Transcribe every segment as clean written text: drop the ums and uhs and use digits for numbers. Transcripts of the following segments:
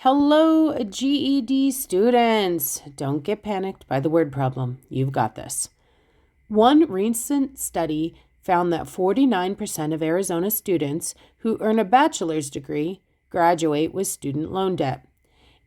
Hello, GED students. Don't get panicked by the word problem. You've got this. One recent study found that 49% of Arizona students who earn a bachelor's degree graduate with student loan debt.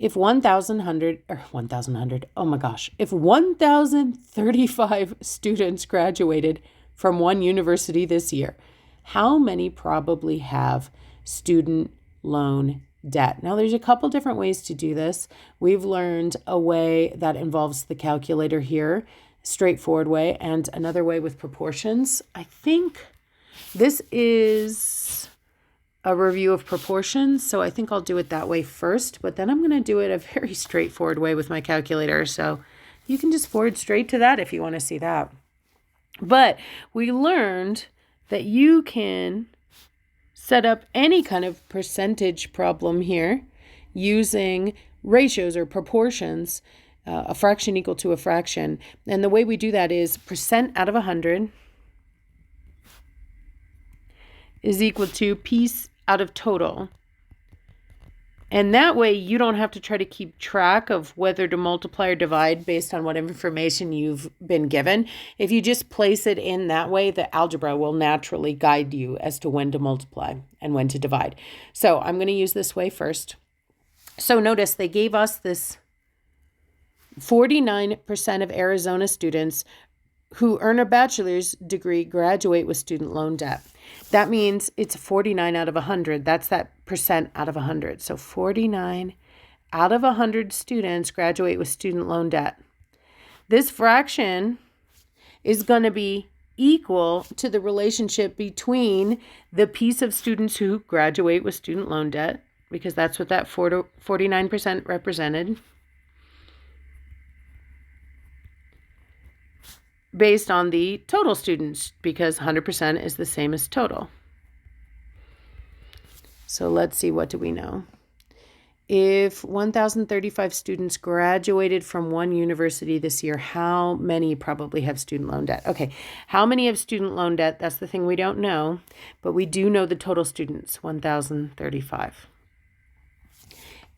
If 1,035 students graduated from one university this year, how many probably have student loan debt? Now, there's a couple different ways to do this. We've learned a way that involves the calculator here, straightforward way, and another way with proportions. I think this is a review of proportions, so I think I'll do it that way first, but then I'm going to do it a very straightforward way with my calculator, so you can just forward straight to that if you want to see that. But we learned that you can set up any kind of percentage problem here using ratios or proportions, a fraction equal to a fraction. And the way we do that is percent out of 100 is equal to piece out of total. And that way you don't have to try to keep track of whether to multiply or divide based on what information you've been given. If you just place it in that way, the algebra will naturally guide you as to when to multiply and when to divide. So I'm going to use this way first. So notice they gave us this 49% of Arizona students who earn a bachelor's degree graduate with student loan debt. That means it's 49 out of 100. That's that percent out of 100. So 49 out of 100 students graduate with student loan debt. This fraction is going to be equal to the relationship between the piece of students who graduate with student loan debt, because that's what that 49% represented, based on the total students, because 100% is the same as total. So let's see, what do we know? If 1,035 students graduated from one university this year, how many probably have student loan debt? Okay, how many have student loan debt? That's the thing we don't know, but we do know the total students, 1,035.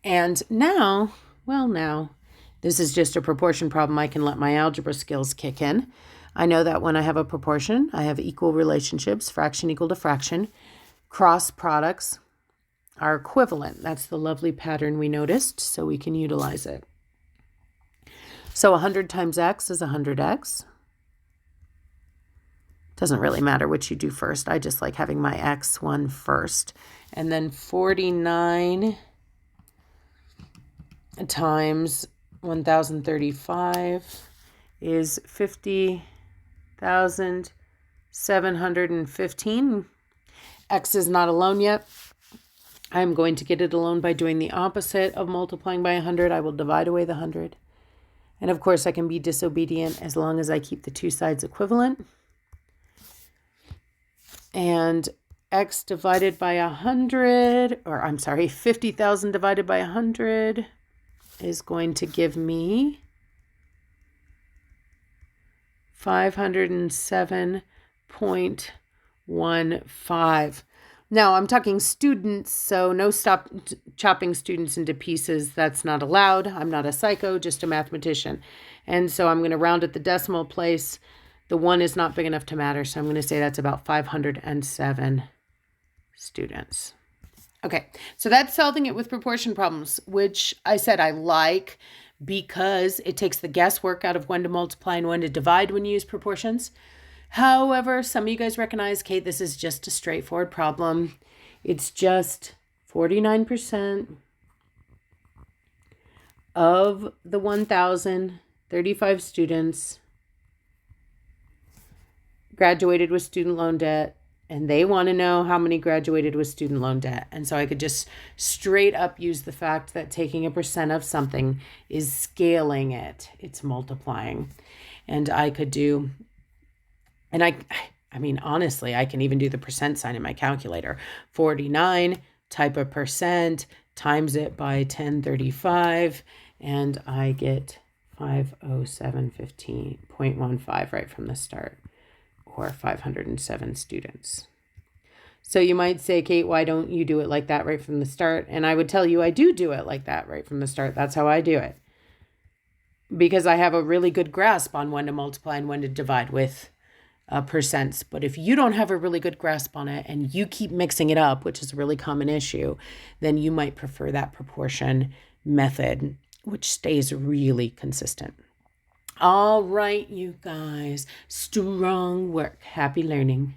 And now, this is just a proportion problem. I can let my algebra skills kick in. I know that when I have a proportion, I have equal relationships, fraction equal to fraction. Cross products are equivalent. That's the lovely pattern we noticed, so we can utilize it. So 100 times x is 100x. Doesn't really matter which you do first. I just like having my x one first. And then 49 times 1,035 is 50,715. X is not alone yet. I'm going to get it alone by doing the opposite of multiplying by 100. I will divide away the 100. And of course, I can be disobedient as long as I keep the two sides equivalent. And x divided by 50,000 divided by 100 is going to give me 507.15. Now, I'm talking students, so no stop chopping students into pieces. That's not allowed. I'm not a psycho, just a mathematician. And so I'm going to round at the decimal place. The 1 is not big enough to matter, so I'm going to say that's about 507 students. Okay, so that's solving it with proportion problems, which I said I like because it takes the guesswork out of when to multiply and when to divide when you use proportions. However, some of you guys recognize, Kate, this is just a straightforward problem. It's just 49% of the 1,035 students graduated with student loan debt, and they want to know how many graduated with student loan debt. And so I could just straight up use the fact that taking a percent of something is scaling it. It's multiplying. And I could do, and I mean, honestly, I can even do the percent sign in my calculator. 49, type of percent, times it by 1035, and I get 507.15 right from the start, or 507 students. So you might say, Kate, why don't you do it like that right from the start? And I would tell you I do it like that right from the start. That's how I do it. Because I have a really good grasp on when to multiply and when to divide with percents. But if you don't have a really good grasp on it and you keep mixing it up, which is a really common issue, then you might prefer that proportion method, which stays really consistent. All right, you guys, strong work. Happy learning.